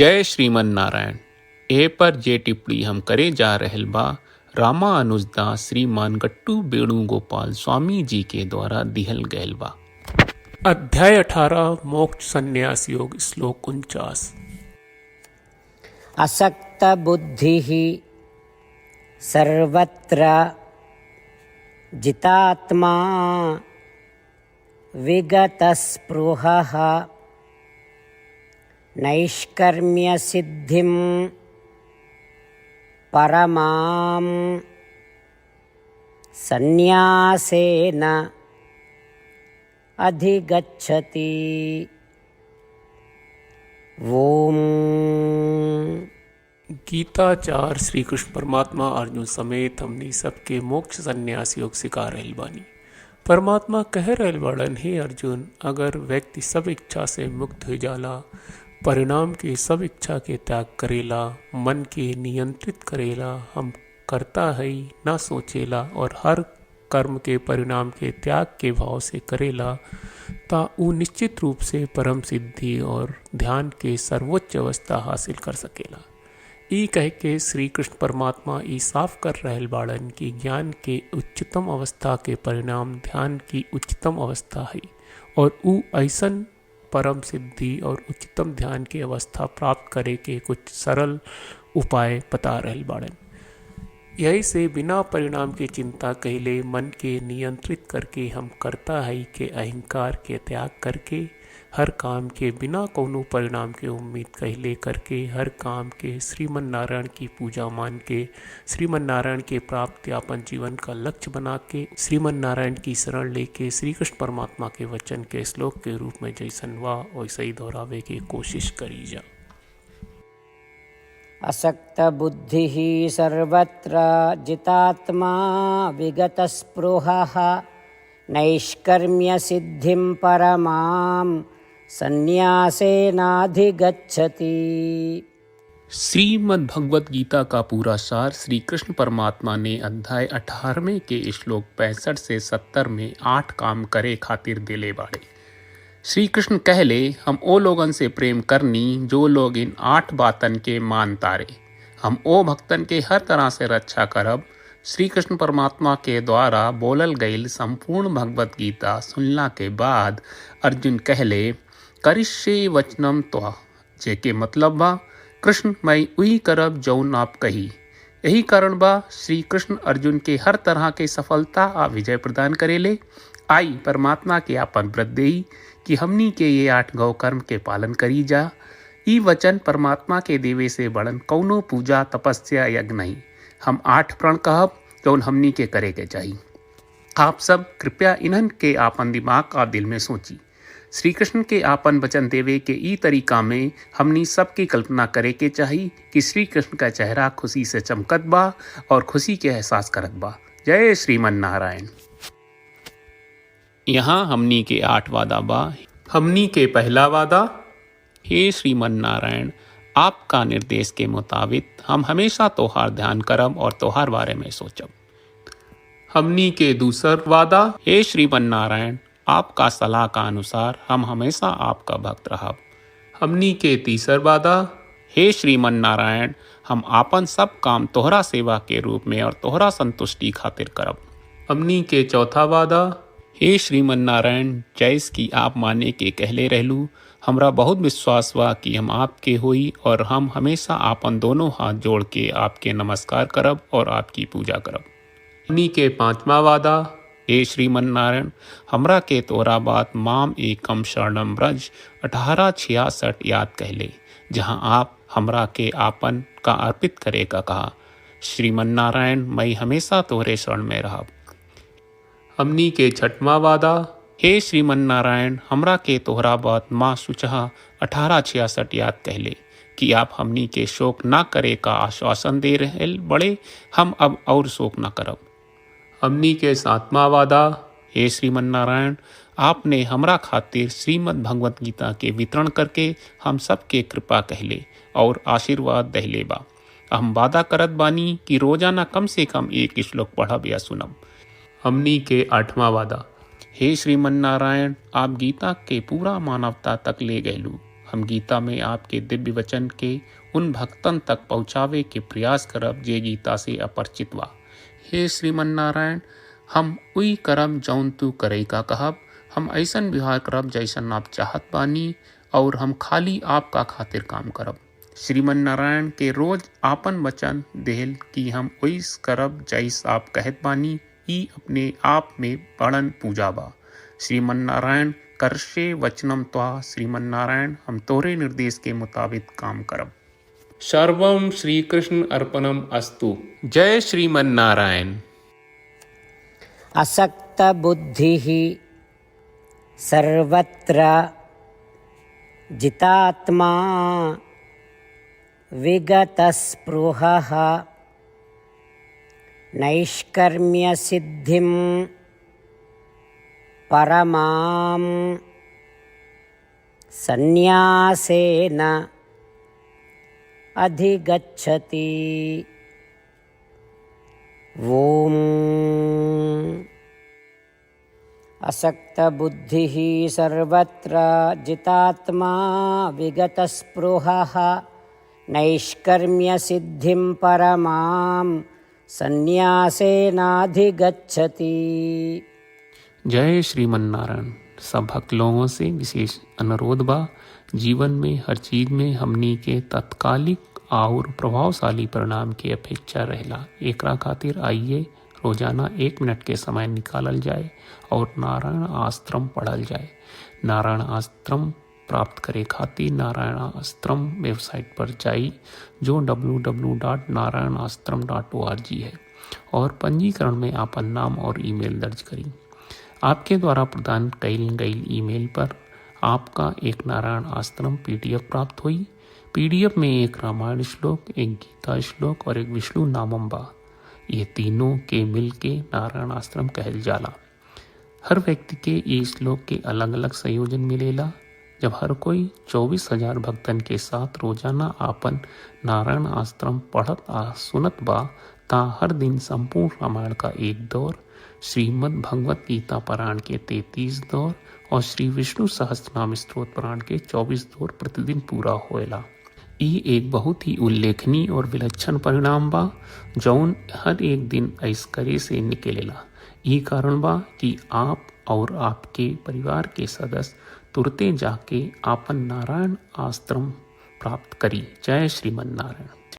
जय श्रीमन नारायण। ए पर जे टिप्पणी हम करे जा रहल बा रामानुजदास श्रीमान गट्टू वेणुगोपाल स्वामी जी के द्वारा दिहल गयल बा। अध्याय 18 मोक्ष संन्यास योग श्लोक 49। असक्त बुद्धिः सर्वत्र जितात्मा विगतस्पृहः नैष्कर्म्य सिद्धिं परमां संन्यासेन अधिगच्छति। ओम। गीताचार श्री कृष्ण परमात्मा अर्जुन समेत हमनी सबके मोक्ष संन्यास योग सिखा रहल बानी। परमात्मा कह रहल बाड़न, हे अर्जुन, अगर व्यक्ति सब इच्छा से मुक्त हो जाला, परिणाम की सब इच्छा के त्याग करेला, मन के नियंत्रित करेला, हम करता है ना सोचेला और हर कर्म के परिणाम के त्याग के भाव से करेला, ता ऊ निश्चित रूप से परम सिद्धि और ध्यान के सर्वोच्च अवस्था हासिल कर सकेला। ई कह के श्री कृष्ण परमात्मा ई साफ कर रहल बाड़न कि ज्ञान के उच्चतम अवस्था के परिणाम ध्यान की उच्चतम अवस्था है और ऊ ऐसन परम सिद्धि और उच्चतम ध्यान की अवस्था प्राप्त करे के कुछ सरल उपाय बता रहल बाड़न। यही से बिना परिणाम की चिंता कहले मन के नियंत्रित करके हम करता है के अहंकार के त्याग करके हर काम के बिना कोनो परिणाम के उम्मीद कहले करके हर काम के श्रीमन नारायण की पूजा मान के श्रीमन नारायण के प्राप्ति अपन जीवन का लक्ष्य बना के श्रीमन नारायण की शरण लेके श्री कृष्ण परमात्मा के वचन के श्लोक के रूप में जैसन वा वैसे ही दोहरावे की कोशिश करी जा। असक्त बुद्धिः सर्वत्र जितात्मा विगतस्पृहः नैष्कर्म्य सिद्धिं परमां संन्यासेनाधिगच्छति। श्रीमद् भगवत गीता का पूरा सार श्री कृष्ण परमात्मा ने अध्याय 18वें के श्लोक 65 से 70 में 8 काम करे खातिर दिले बाड़े। श्री कृष्ण कहले, हम ओ लोगन से प्रेम करनी जो लोग इन 8 बातन के मान तारे। हम ओ भक्तन के हर तरह से रक्षा करब। श्री कृष्ण परमात्मा के द्वारा बोलल गईल संपूर्ण भगवत गीता सुनला के बाद अर्जुन कहले, करिष्ये वचनम त्वा, जेके मतलब बा, कृष्ण मैं उही करब जौन आप कही। यही कारण बा श्री कृष्ण अर्जुन के हर तरह के सफलता आ विजय प्रदान करेले। आई परमात्मा के आपन व्रत देई कि हमनी के ये 8 गौ कर्म के पालन करी जा। ई वचन परमात्मा के देवे से बड़न कौनो पूजा तपस्या यज्ञ नहीं। हम 8 प्रण कहब जौन हमनी के करे के चाहिए। आप सब कृपया इन्हन के आपन दिमाग और दिल में सोची। श्री कृष्ण के आपन वचन देवे के ई तरीका में हमनी सबकी कल्पना करे के चाहिए कि श्री कृष्ण का चेहरा खुशी से चमकत बा और खुशी के एहसास करत बा। जय श्रीमन नारायण। यहाँ हमनी के 8 वादा बा। हमनी के पहला वादा, हे श्रीमन नारायण, आपका निर्देश के मुताबिक हम हमेशा तोहार ध्यान करब और तोहार बारे में सोचब। हमनी के दूसर वादा, हे श्रीमन नारायण, आपका सलाह का अनुसार हम हमेशा आपका भक्त रहब। हमनी के तीसर वादा, हे श्रीमन नारायण, हम आपन सब काम तोहरा सेवा के रूप में और तोहरा संतुष्टि खातिर करब। हमनी के चौथा वादा, हे श्रीमन नारायण, जैस की आप माने के कहले रहलू, हमरा बहुत विश्वास बा कि हम आपके होई और हम हमेशा आपन दोनों हाथ जोड़ के आपके नमस्कार करब और आपकी पूजा करब। हमनी के पांचवा वादा, हे श्रीमन नारायण, हमरा के तोरा बात माम एकम शरणम ब्रज 1866 याद कहले, जहां आप हमरा के आपन का अर्पित करे का कहा। श्रीमन नारायण, मैं हमेशा तोरे शरण में रहब। हमनी के छठवां वादा, हे श्रीमन नारायण, हमरा के तोहरा बात माँ सुचहा 1866 याद कहले कि आप हमनी के शोक ना करे का आश्वासन दे रहे बड़े, हम अब और शोक ना करब। हमनी के 7वां वादा, हे श्रीमन नारायण, आपने हमरा खातिर श्रीमद् भगवत गीता के वितरण करके हम सबके कृपा कहले और आशीर्वाद दहले बा। हम वादा करत बानी कि रोजाना कम से कम 1 श्लोक पढ़ब या सुनब। हमनी के 8वां वादा, हे श्रीमन नारायण, आप गीता के पूरा मानवता तक ले गयलू। हम गीता में आपके दिव्य वचन के उन भक्तन तक पहुँचावे के प्रयास करब जे गीता से अपरिचित बा। हे श्रीमन नारायण, हम उई करब जौन तू करे का कहब, हम ऐसन व्यवहार करब जैसन आप चाहत बानी और हम खाली आपका खातिर काम करब। श्रीमन नारायण के रोज आपन वचन देहल कि हम ओइस करब जैस आप कहत बानी, ई अपने आप में बड़न पूजा बा। श्रीमन नारायण करशे वचनम त्वा, श्रीमन नारायण हम तोरे निर्देश के मुताबिक काम करब। सर्वम श्री कृष्ण अर्पणम अस्तु। जय श्रीमन नारायण। असक्त बुद्धिः सर्वत्र जितात्मा विगतस्पृहः नैष्कर्म्य सिद्धिं परमां सन्यासेन अधिगच्छति। ओम असक्तबुद्धिः सर्वत्र जितात्मा विगतस्पृहः नैष्कर्म्य सिद्धिं परमां सन्यासेनाधिगच्छति। जय श्रीमन नारायण। सब भक्त लोगों से विशेष अनुरोध बा, जीवन में हर चीज में हमनी के तत्कालिक और प्रभावशाली परिणाम की अपेक्षा रहेला। एकरा खातिर आइए रोजाना 1 मिनट के समय निकालल जाए और नारायण आश्रम पढ़ल जाए। नारायण आश्रम प्राप्त करे खातिर नारायण आश्रम वेबसाइट पर जाई, जो www.narayanashram.org है, और पंजीकरण में आपन नाम और ईमेल दर्ज करी। आपके द्वारा प्रदान कईल गई ईमेल पर आपका एक नारायण आश्रम PDF प्राप्त हुई। PDF में एक रामायण श्लोक, एक गीता श्लोक और एक विष्णु नामम बा। ये तीनों के मिल के नारायण आश्रम कहल जाला। हर व्यक्ति के ये श्लोक के अलग अलग संयोजन मिलेला। जब हर कोई 24,000 भक्तन के साथ रोजाना आपन नारायण आश्रम पढ़त आ सुनत बा, ता हर दिन संपूर्ण रामायण का 1 दौर, श्रीमद् भगवत गीता पारायण के 33 दौर और श्री विष्णु सहस्त्रनाम स्तोत्र पारायण के 24 दौर प्रतिदिन पूरा होएला। ई एक बहुत ही उल्लेखनीय और विलक्षण परिणाम बा, जौन हर एक दिन ऐस करे से निकलेला। ई कारण बा कि आप और आपके परिवार के सदस्य तुरते जाके आपन नारायण आश्रम प्राप्त करी। जय श्रीमन नारायण।